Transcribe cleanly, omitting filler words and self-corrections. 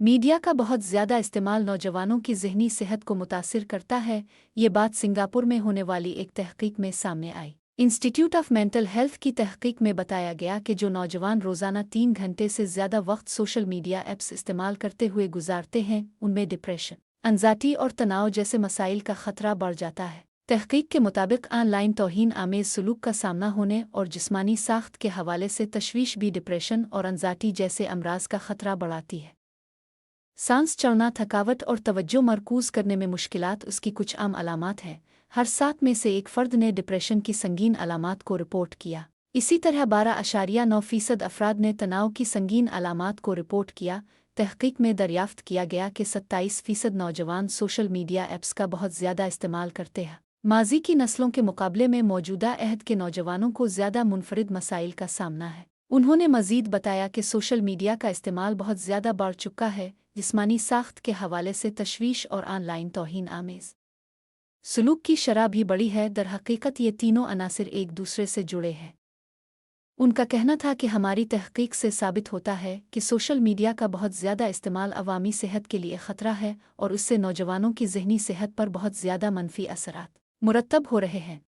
Media का बहुत ज़्यादा इस्तेमाल नौजवानों की ज़हनी सेहत को मुतासिर करता है। ये बात सिंगापुर में होने वाली एक तहकीक में सामने आई। इंस्टीट्यूट ऑफ मेंटल हेल्थ की तहकीक में बताया गया कि जो नौजवान रोज़ाना 3 घंटे से ज़्यादा वक्त सोशल मीडिया ऐप्स इस्तेमाल करते हुए गुजारते हैं, उनमें डिप्रेशन, एंजाइटी और तनाव जैसे मसाइल का खतरा बढ़ जाता है। तहकीक के मुताबिक ऑनलाइन तौहीन आमेज़ सलूक का सामना होने और जिस्मानी साख्त के हवाले से तशवीश भी डिप्रेशन और एंजाइटी जैसे अमराज का खतरा बढ़ाती है। सांस चढ़ना, थकावट और तवज्जो मरकूज़ करने में मुश्किलात उसकी कुछ आम अलामात हैं। हर 7 में से एक फ़र्द ने डिप्रेशन की संगीन अलामात को रिपोर्ट किया। इसी तरह 12.9% अफराद ने तनाव की संगीन अलामात को रिपोर्ट किया। तहकीक में दरियाफ्त किया गया कि 27% नौजवान सोशल मीडिया ऐप्स का बहुत ज़्यादा इस्तेमाल करते हैं। माजी की नस्लों के मुकाबले में मौजूदा अहद के नौजवानों को ज़्यादा मुनफरिद मसाइल का सामना है। उन्होंने मज़ीद बताया कि सोशल मीडिया का इस्तेमाल बहुत ज़्यादा बढ़ चुका है, जिस्मानी साख्त के हवाले से तशवीश और ऑनलाइन तौहीन आमेज़ सलूक की शरह भी बढ़ी है। दरहकीकत ये तीनों अनासिर एक दूसरे से जुड़े हैं। उनका कहना था कि हमारी तहकीक से साबित होता है कि सोशल मीडिया का बहुत ज़्यादा इस्तेमाल अवामी सेहत के लिए ख़तरा है और उससे नौजवानों की ज़हनी सेहत पर बहुत ज़्यादा मनफी असरात मुरतब हो रहे हैं।